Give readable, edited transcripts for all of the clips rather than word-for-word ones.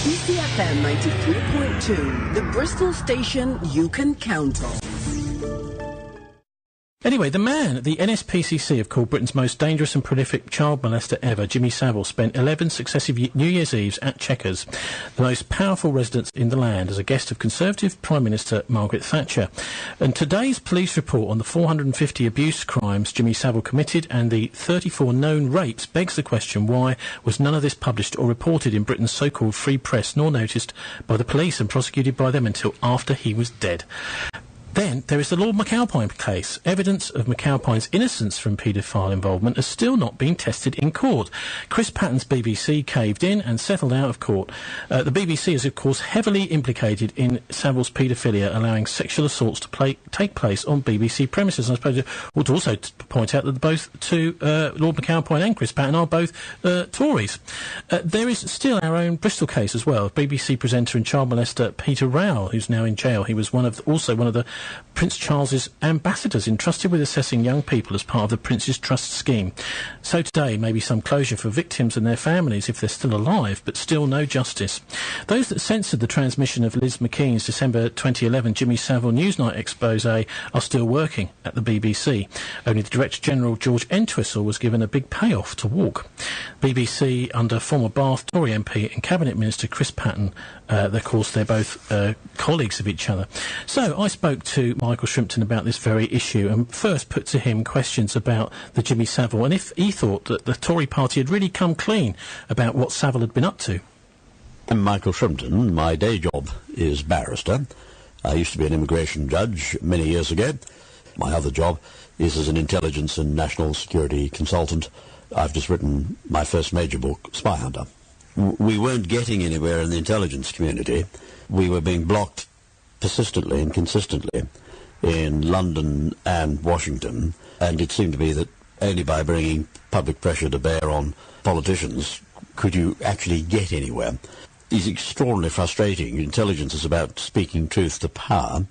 ECFM 93.2, the Bristol station you can count on. Anyway, the man the NSPCC have called Britain's most dangerous and prolific child molester ever, Jimmy Savile, spent 11 successive New Year's Eves at Chequers, the most powerful residence in the land, as a guest of Conservative Prime Minister Margaret Thatcher. And today's police report on the 450 abuse crimes Jimmy Savile committed and the 34 known rapes begs the question, why was none of this published or reported in Britain's so-called free press, nor noticed by the police and prosecuted by them until after he was dead? Then there is the Lord McAlpine case. Evidence of McAlpine's innocence from paedophile involvement has still not been tested in court. Chris Patton's BBC caved in and settled out of court. The BBC is, of course, heavily implicated in Savile's paedophilia, allowing sexual assaults to take place on BBC premises. And I suppose I ought to also point out that both Lord McAlpine and Chris Patton are both Tories. There is still our own Bristol case as well. BBC presenter and child molester Peter Rowell, who's now in jail. He was also one of the Prince Charles's ambassadors entrusted with assessing young people as part of the Prince's Trust scheme. So today, maybe some closure for victims and their families if they're still alive, but still no justice. Those that censored the transmission of Liz McKean's December 2011 Jimmy Savile Newsnight expose are still working at the BBC. Only the Director General George Entwistle was given a big payoff to walk. BBC under former Bath Tory MP and Cabinet Minister Chris Patton, of course they're both colleagues of each other. So I spoke to Michael Shrimpton about this very issue and first put to him questions about the Jimmy Savile and if he thought that the Tory party had really come clean about what Savile had been up to. I'm Michael Shrimpton. My day job is barrister. I used to be an immigration judge many years ago. My other job is as an intelligence and national security consultant. I've just written my first major book, Spy Hunter. We weren't getting anywhere in the intelligence community. We were being blocked persistently and consistently in London and Washington, and it seemed to be that only by bringing public pressure to bear on politicians could you actually get anywhere. It's extraordinarily frustrating. Intelligence is about speaking truth to power,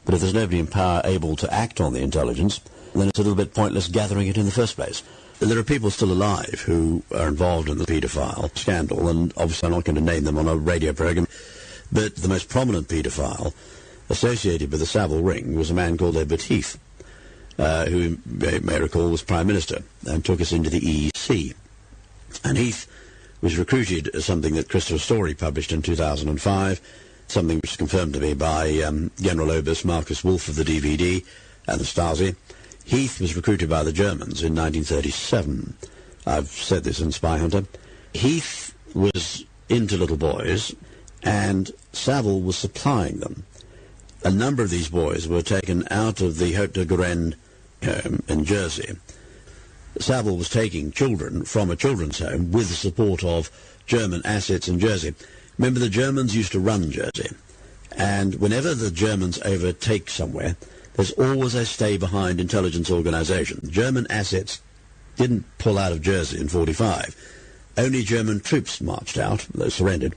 but if there's nobody in power able to act on the intelligence, then it's a little bit pointless gathering it in the first place. There are people still alive who are involved in the paedophile scandal, and obviously I'm not going to name them on a radio programme, but the most prominent paedophile associated with the Savile ring was a man called Edward Heath, who you may recall was Prime Minister and took us into the EEC. And Heath was recruited as something that Christopher Story published in 2005, something which was confirmed to me by General Obus Marcus Wolf of the DVD and the Stasi. Heath was recruited by the Germans in 1937. I've said this in Spy Hunter. Heath was into little boys, and Savile was supplying them. A number of these boys were taken out of the Haute de Garenne home in Jersey. Savile was taking children from a children's home with the support of German assets in Jersey. Remember, the Germans used to run Jersey, and whenever the Germans overtake somewhere, there's always a stay-behind intelligence organisation. German assets didn't pull out of Jersey in 1945. Only German troops marched out, they surrendered.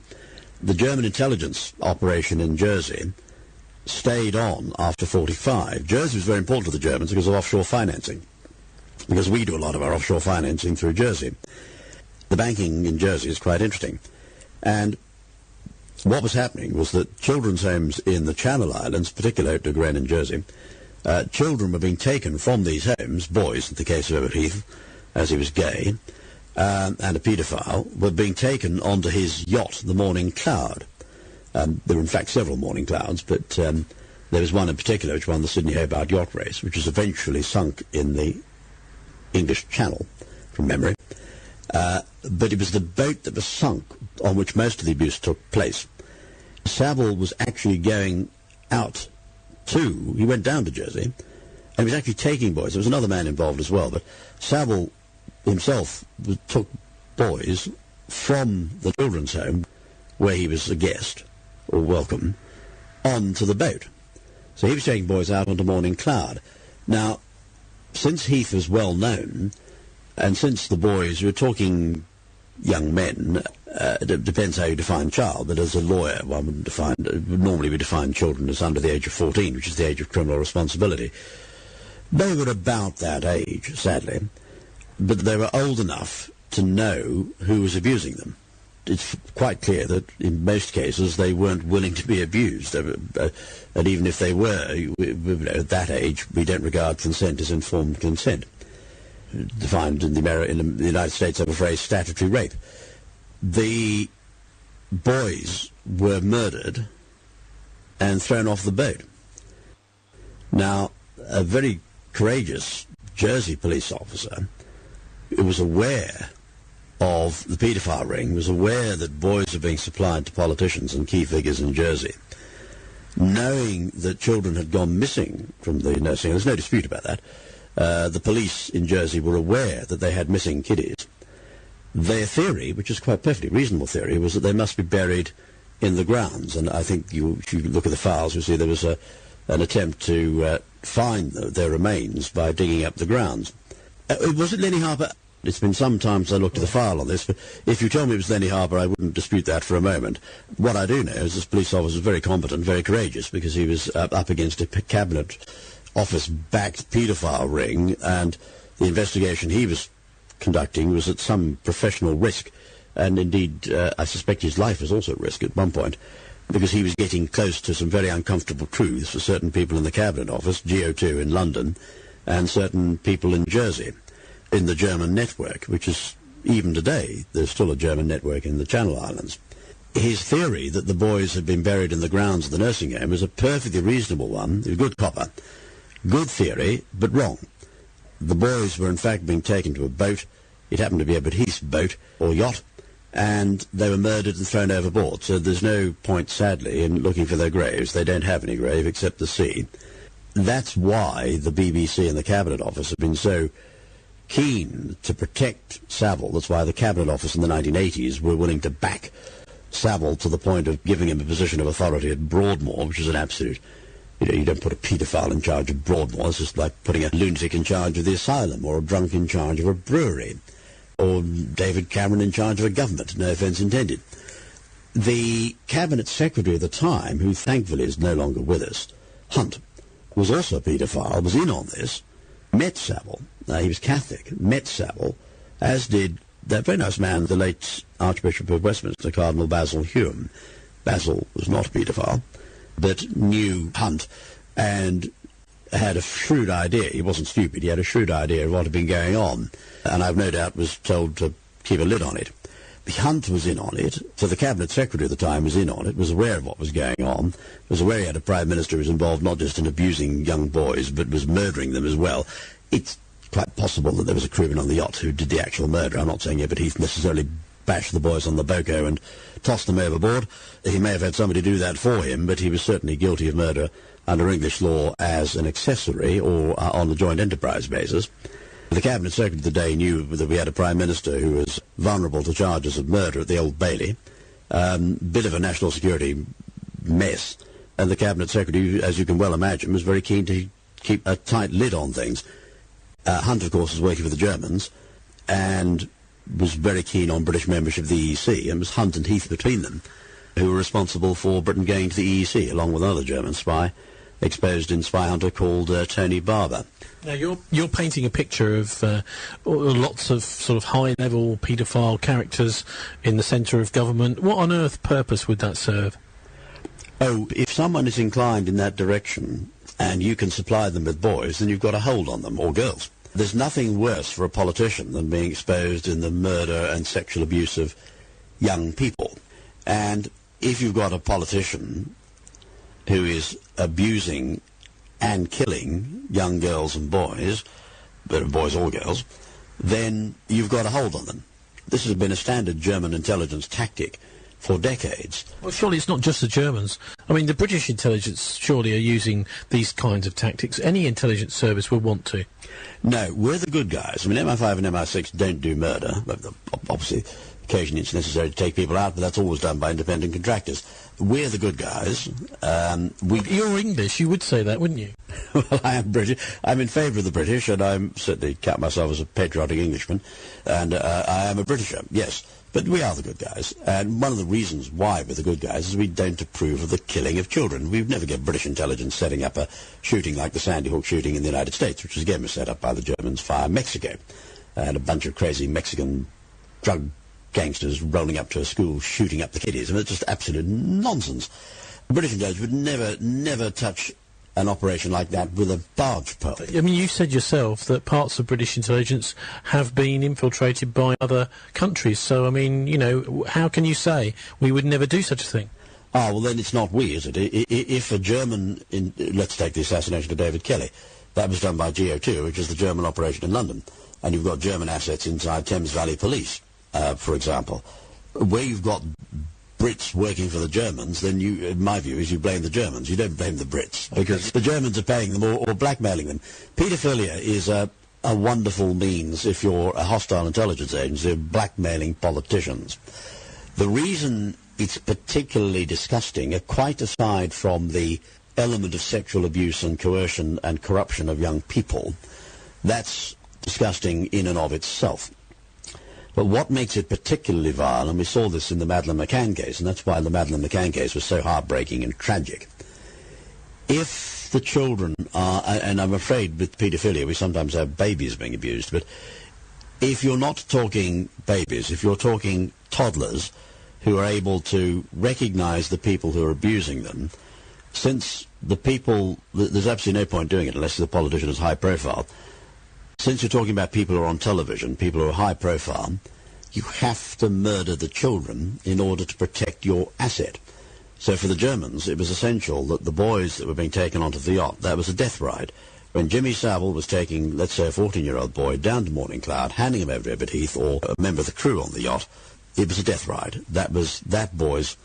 The German intelligence operation in Jersey stayed on after 1945. Jersey was very important to the Germans because of offshore financing, because we do a lot of our offshore financing through Jersey. The banking in Jersey is quite interesting. And what was happening was that children's homes in the Channel Islands, particularly Haute de Garenne in Jersey, children were being taken from these homes, boys in the case of Edward Heath, as he was gay, and a paedophile, were being taken onto his yacht, the Morning Cloud. There were in fact several Morning Clouds, but there was one in particular which won the Sydney Hobart Yacht Race, which was eventually sunk in the English Channel, from memory. But it was the boat that was sunk on which most of the abuse took place. Savile was actually going out he went down to Jersey, and he was actually taking boys. There was another man involved as well, but Savile himself took boys from the children's home, where he was a guest, or welcome, onto the boat. So he was taking boys out onto Morning Cloud. Now, since Heath was well known, and since the boys were talking young men, it depends how you define child, but as a lawyer, one would normally we define children as under the age of 14, which is the age of criminal responsibility. They were about that age, sadly, but they were old enough to know who was abusing them. it's quite clear that in most cases they weren't willing to be abused. And even if they were, at that age, we don't regard consent as informed consent. Defined in the United States, have a phrase, statutory rape. The boys were murdered and thrown off the boat. Now, a very courageous Jersey police officer who was aware of the paedophile ring, was aware that boys were being supplied to politicians and key figures in Jersey, knowing that children had gone missing from the nursing home. There's no dispute about that. The police in Jersey were aware that they had missing kiddies. Their theory, which is quite perfectly reasonable theory, was that they must be buried in the grounds. And I think if you look at the files, you'll see there was an attempt to find their remains by digging up the grounds. Was it Lenny Harper? It's been some time since I looked at the file on this, but if you told me it was Lenny Harper, I wouldn't dispute that for a moment. What I do know is this police officer was very competent, very courageous, because he was up against a cabinet office-backed paedophile ring, and the investigation he was conducting was at some professional risk, and indeed I suspect his life was also at risk at one point, because he was getting close to some very uncomfortable truths for certain people in the cabinet office, GO2 in London, and certain people in Jersey, in the German network, which is, even today, there's still a German network in the Channel Islands. His theory that the boys had been buried in the grounds of the nursing home was a perfectly reasonable one, a good copper. Good theory, but wrong. The boys were in fact being taken to a boat. It happened to be a Baptiste boat, or yacht, and they were murdered and thrown overboard. So there's no point, sadly, in looking for their graves. They don't have any grave except the sea. That's why the BBC and the Cabinet Office have been so keen to protect Savile. That's why the Cabinet Office in the 1980s were willing to back Savile to the point of giving him a position of authority at Broadmoor, which is an absolute... You don't put a paedophile in charge of Broadmoor. It's just like putting a lunatic in charge of the asylum, or a drunk in charge of a brewery, or David Cameron in charge of a government, no offence intended. The Cabinet Secretary at the time, who thankfully is no longer with us, Hunt, was also a paedophile, was in on this, met Savile. He was Catholic, met Savile, as did that very nice man, the late Archbishop of Westminster, Cardinal Basil Hume. Basil was not a paedophile, but knew Hunt and had a shrewd idea. He wasn't stupid. He had a shrewd idea of what had been going on, and I've no doubt was told to keep a lid on it. Hunt was in on it, so the Cabinet Secretary at the time was in on it, was aware of what was going on, was aware he had a Prime Minister who was involved not just in abusing young boys, but was murdering them as well. It's quite possible that there was a crewman on the yacht who did the actual murder. I'm not saying But Heath necessarily bashed the boys on the boko and tossed them overboard. He may have had somebody do that for him, but he was certainly guilty of murder under English law as an accessory or on the joint enterprise basis. The Cabinet Secretary of the day knew that we had a Prime Minister who was vulnerable to charges of murder at the Old Bailey. Bit of a national security mess. And the Cabinet Secretary, as you can well imagine, was very keen to keep a tight lid on things. Hunt, of course, was working for the Germans and was very keen on British membership of the EEC, and it was Hunt and Heath between them who were responsible for Britain going to the EEC, along with another German spy exposed in Spy Hunter called Tony Barber. Now, you're painting a picture of lots of sort of high-level paedophile characters in the centre of government. What on earth purpose would that serve? Oh, if someone is inclined in that direction and you can supply them with boys, then you've got a hold on them, or girls. There's nothing worse for a politician than being exposed in the murder and sexual abuse of young people. And if you've got a politician who is abusing and killing young girls and boys, boys or girls, then you've got a hold on them. This has been a standard German intelligence tactic for decades. Well, surely it's not just the Germans. I mean, the British intelligence surely are using these kinds of tactics. Any intelligence service would want to. No, we're the good guys. I mean, MI5 and MI6 don't do murder. Obviously, occasionally it's necessary to take people out, but that's always done by independent contractors. We're the good guys. You're English, you would say that, wouldn't you? Well, I am British. I'm in favour of the British, and I'm certainly count myself as a patriotic Englishman, and I am a Britisher, yes. But we are the good guys, and one of the reasons why we're the good guys is we don't approve of the killing of children. We've never get British intelligence setting up a shooting like the Sandy Hook shooting in the United States, which again was set up by the Germans via Mexico. And a bunch of crazy Mexican drug gangsters rolling up to a school, shooting up the kiddies. I mean, it's just absolute nonsense. The British intelligence would never touch an operation like that with a barge pole. I mean, you said yourself that parts of British intelligence have been infiltrated by other countries. So, I mean, you know, how can you say we would never do such a thing? Ah, well, then it's not we, is it? If a German... let's take the assassination of David Kelly. That was done by GO2, which is the German operation in London. And you've got German assets inside Thames Valley Police, for example. Where you've got Brits working for the Germans, then you, in my view, is you blame the Germans. You don't blame the Brits, because the Germans are paying them or blackmailing them. Paedophilia is a wonderful means, if you're a hostile intelligence agency, of blackmailing politicians. The reason it's particularly disgusting, quite aside from the element of sexual abuse and coercion and corruption of young people, that's disgusting in and of itself. But what makes it particularly vile, and we saw this in the Madeleine McCann case, and that's why the Madeleine McCann case was so heartbreaking and tragic. If the children are, and I'm afraid with paedophilia we sometimes have babies being abused, but if you're not talking babies, if you're talking toddlers who are able to recognize the people who are abusing them, since the people, there's absolutely no point doing it unless the politician is high profile. Since you're talking about people who are on television, people who are high profile, you have to murder the children in order to protect your asset. So for the Germans, it was essential that the boys that were being taken onto the yacht, that was a death ride. When Jimmy Savile was taking, let's say, a 14-year-old boy down to Morning Cloud, handing him over to Edward Heath or a member of the crew on the yacht, it was a death ride. That was that boy's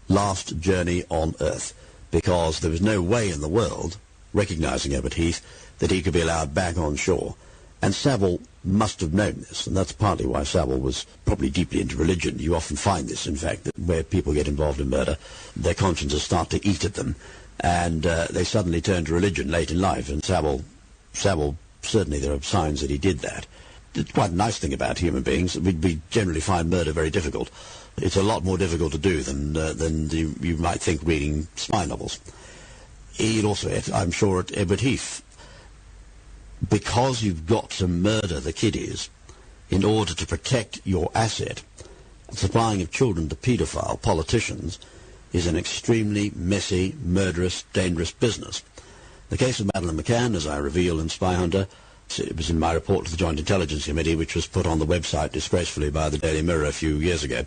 last journey on Earth, because there was no way in the world, recognising Edward Heath, that he could be allowed back on shore. And Savile must have known this, and that's partly why Savile was probably deeply into religion. You often find this, in fact, that where people get involved in murder, their consciences start to eat at them, and they suddenly turn to religion late in life, and Savile, certainly there are signs that he did that. It's quite a nice thing about human beings. We generally find murder very difficult. It's a lot more difficult to do than you might think reading spy novels. He'd also, I'm sure, at Edward Heath, because you've got to murder the kiddies in order to protect your asset, supplying of children to paedophile politicians is an extremely messy, murderous, dangerous business. The case of Madeleine McCann, as I reveal in Spy Hunter, it was in my report to the Joint Intelligence Committee, which was put on the website disgracefully by the Daily Mirror a few years ago.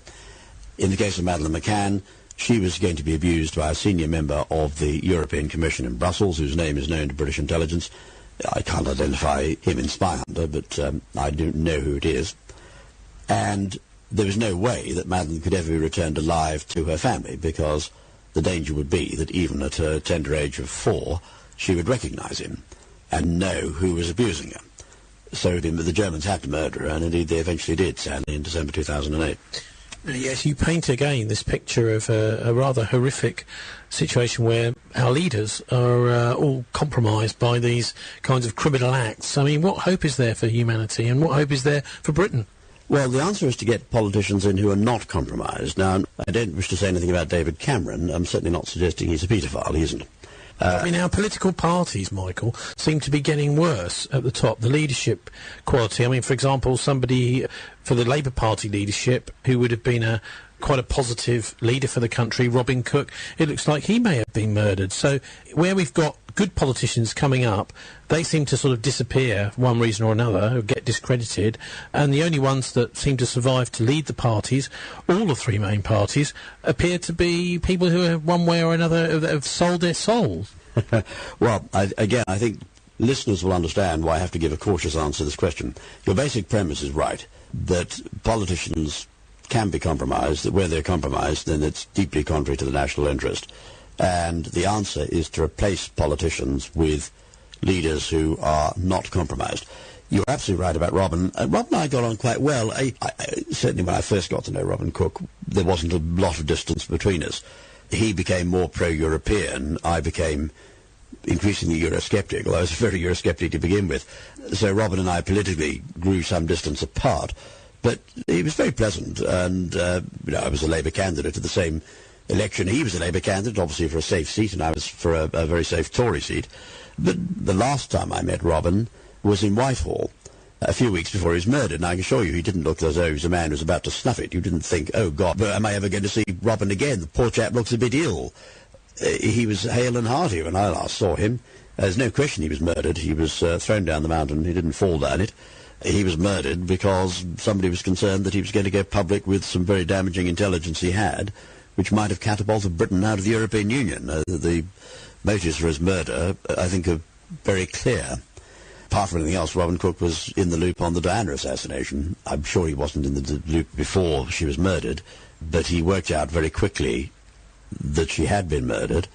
In the case of Madeleine McCann, she was going to be abused by a senior member of the European Commission in Brussels, whose name is known to British intelligence. I can't identify him in Spy Hunter, but I do know who it is. And there was no way that Madeleine could ever be returned alive to her family, because the danger would be that even at her tender age of 4, she would recognise him and know who was abusing her. So the Germans had to murder her, and indeed they eventually did, sadly, in December 2008. Yes, you paint again this picture of a rather horrific situation where our leaders are all compromised by these kinds of criminal acts. I mean, what hope is there for humanity, and what hope is there for Britain? Well, the answer is to get politicians in who are not compromised. Now, I don't wish to say anything about David Cameron. I'm certainly not suggesting he's a paedophile. He isn't. I mean, our political parties, Michael, seem to be getting worse at the top. The leadership quality. I mean, for example, somebody for the Labour Party leadership who would have been quite a positive leader for the country, Robin Cook, it looks like he may have been murdered. So where we've got good politicians coming up, they seem to sort of disappear for one reason or another, or get discredited, and the only ones that seem to survive to lead the parties, all the three main parties, appear to be people who have one way or another have sold their souls. Well, I think listeners will understand why I have to give a cautious answer to this question. Your basic premise is right, that politicians can be compromised, that where they're compromised, then it's deeply contrary to the national interest. And the answer is to replace politicians with leaders who are not compromised. You're absolutely right about Robin. Robin and I got on quite well. Certainly when I first got to know Robin Cook, there wasn't a lot of distance between us. He became more pro-European. I became increasingly Eurosceptic, although I was very Eurosceptic to begin with. So Robin and I politically grew some distance apart. But he was very pleasant, and I was a Labour candidate at the same election. He was a Labour candidate, obviously for a safe seat, and I was for a very safe Tory seat. But the last time I met Robin was in Whitehall, a few weeks before he was murdered, and I can assure you he didn't look as though he was a man who was about to snuff it. You didn't think, oh, God, am I ever going to see Robin again? The poor chap looks a bit ill. He was hale and hearty when I last saw him. There's no question he was murdered. He was thrown down the mountain. He didn't fall down it. He was murdered because somebody was concerned that he was going to go public with some very damaging intelligence he had, which might have catapulted Britain out of the European Union. The motives for his murder, I think, are very clear. Apart from anything else, Robin Cook was in the loop on the Diana assassination. I'm sure he wasn't in the loop before she was murdered, but he worked out very quickly that she had been murdered,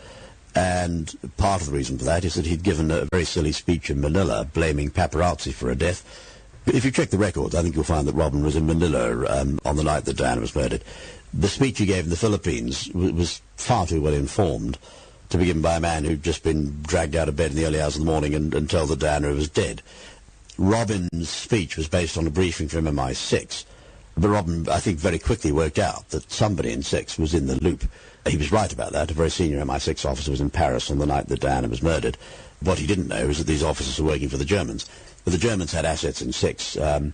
and part of the reason for that is that he'd given a very silly speech in Manila blaming paparazzi for her death. If you check the records, I think you'll find that Robin was in Manila on the night that Diana was murdered. The speech he gave in the Philippines was far too well informed to be given by a man who'd just been dragged out of bed in the early hours of the morning and told that Diana was dead. Robin's speech was based on a briefing from MI6, but Robin, I think, very quickly worked out that somebody in 6 was in the loop. He was right about that. A very senior MI6 officer was in Paris on the night that Diana was murdered. What he didn't know was that these officers were working for the Germans. But the Germans had assets in 6, and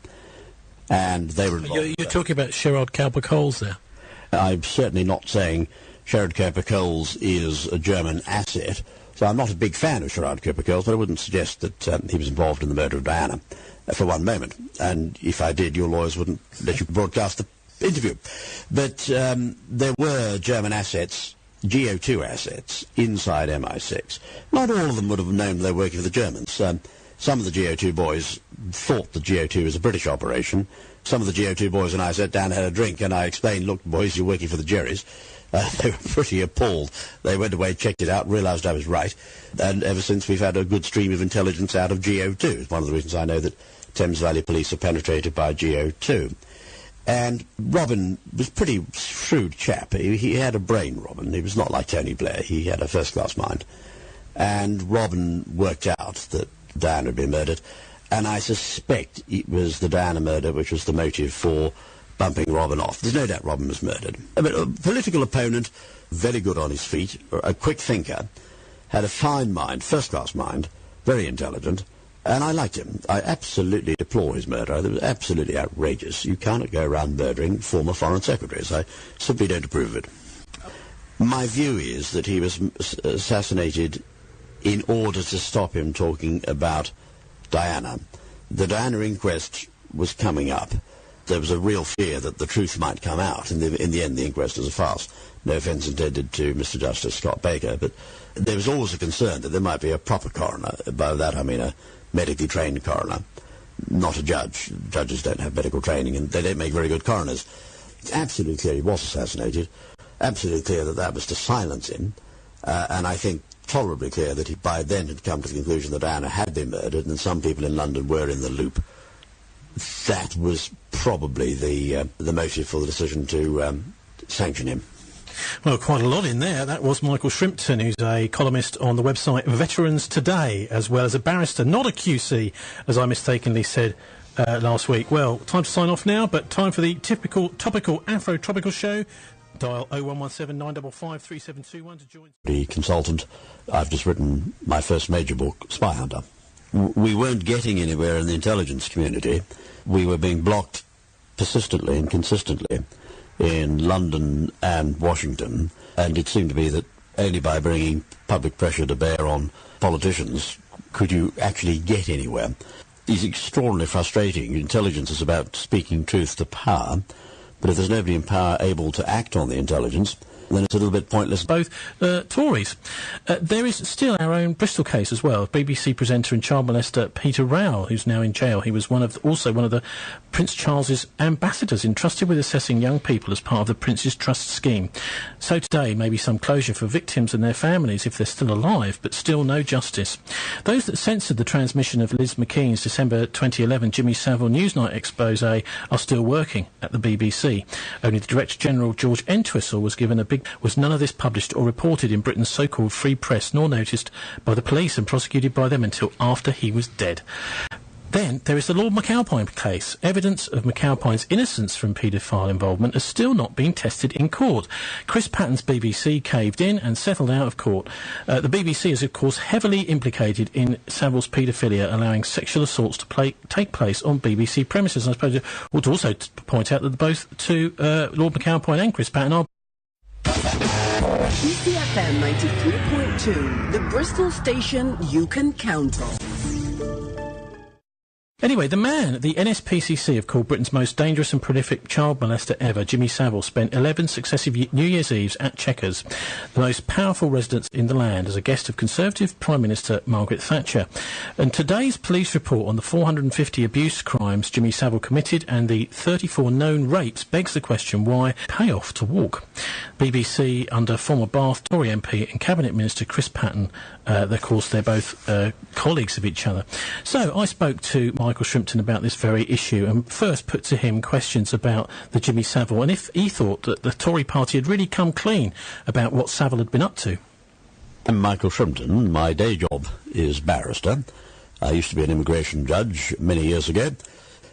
they were involved. You're talking about Sherrod Cowper-Coles there? I'm certainly not saying Sherrod Cowper-Coles is a German asset, so I'm not a big fan of Sherrod Cowper-Coles, but I wouldn't suggest that he was involved in the murder of Diana for one moment. And if I did, your lawyers wouldn't let you broadcast the interview. But there were German assets, GO2 assets, inside MI6. Not all of them would have known they were working for the Germans. Some of the GO2 boys thought the GO2 was a British operation. Some of the GO2 boys and I sat down and had a drink, and I explained, look, boys, you're working for the Jerrys. They were pretty appalled. They went away, checked it out, realised I was right, and ever since we've had a good stream of intelligence out of GO2. It's one of the reasons I know that Thames Valley Police are penetrated by GO2. And Robin was a pretty shrewd chap. He had a brain, Robin. He was not like Tony Blair. He had a first-class mind. And Robin worked out that Diana had been murdered, and I suspect it was the Diana murder which was the motive for bumping Robin off. There's no doubt Robin was murdered. But a political opponent, very good on his feet, a quick thinker, had a fine mind, first-class mind, very intelligent, and I liked him. I absolutely deplore his murder. It was absolutely outrageous. You cannot go around murdering former foreign secretaries. I simply don't approve of it. My view is that he was assassinated in order to stop him talking about Diana. The Diana inquest was coming up. There was a real fear that the truth might come out. In the end, the inquest was a farce. No offence intended to Mr. Justice Scott Baker, but there was always a concern that there might be a proper coroner. By that I mean a medically trained coroner, not a judge. Judges don't have medical training, and they don't make very good coroners. It's absolutely clear he was assassinated, absolutely clear that that was to silence him, and I think tolerably clear that he by then had come to the conclusion that Diana had been murdered, and some people in London were in the loop. That was probably the motive for the decision to sanction him. Well, quite a lot in there. That was Michael Shrimpton, who's a columnist on the website Veterans Today, as well as a barrister, not a QC, as I mistakenly said last week. Well, time to sign off now, but time for the typical topical Afro-Tropical show. Dial 0117 955 3721 to join. The consultant, I've just written my first major book, Spy Hunter. We weren't getting anywhere in the intelligence community. We were being blocked persistently and consistently in London and Washington, and it seemed to be that only by bringing public pressure to bear on politicians could you actually get anywhere. It's extraordinarily frustrating. Intelligence is about speaking truth to power, but if there's nobody in power able to act on the intelligence, then it's a little bit pointless. Both Tories. There is still our own Bristol case as well. BBC presenter and child molester Peter Rowell, who's now in jail. He was also one of the Prince Charles's ambassadors entrusted with assessing young people as part of the Prince's Trust scheme. So today, maybe some closure for victims and their families if they're still alive, but still no justice. Those that censored the transmission of Liz McKean's December 2011 Jimmy Savile Newsnight expose are still working at the BBC. Only the Director General George Entwistle was none of this published or reported in Britain's so-called free press, nor noticed by the police and prosecuted by them until after he was dead. Then there is the Lord McAlpine case. Evidence of McAlpine's innocence from paedophile involvement has still not been tested in court. Chris Patton's BBC caved in and settled out of court. The BBC is, of course, heavily implicated in Savile's paedophilia, allowing sexual assaults to take place on BBC premises. And I suppose I ought to also point out that both Lord McAlpine and Chris Patton are... ECFM 93.2, the Bristol station you can count on. Anyway, the man the NSPCC have called Britain's most dangerous and prolific child molester ever, Jimmy Savile, spent 11 successive New Year's Eves at Chequers, the most powerful residence in the land, as a guest of Conservative Prime Minister Margaret Thatcher. And today's police report on the 450 abuse crimes Jimmy Savile committed and the 34 known rapes begs the question why pay off to walk. BBC under former Bath Tory MP and Cabinet Minister Chris Patton, of course they're both colleagues of each other. So I spoke to Michael Shrimpton about this very issue and first put to him questions about the Jimmy Savile and if he thought that the Tory party had really come clean about what Savile had been up to. I'm Michael Shrimpton. My day job is barrister. I used to be an immigration judge many years ago.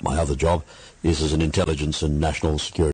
My other job is as an intelligence and national security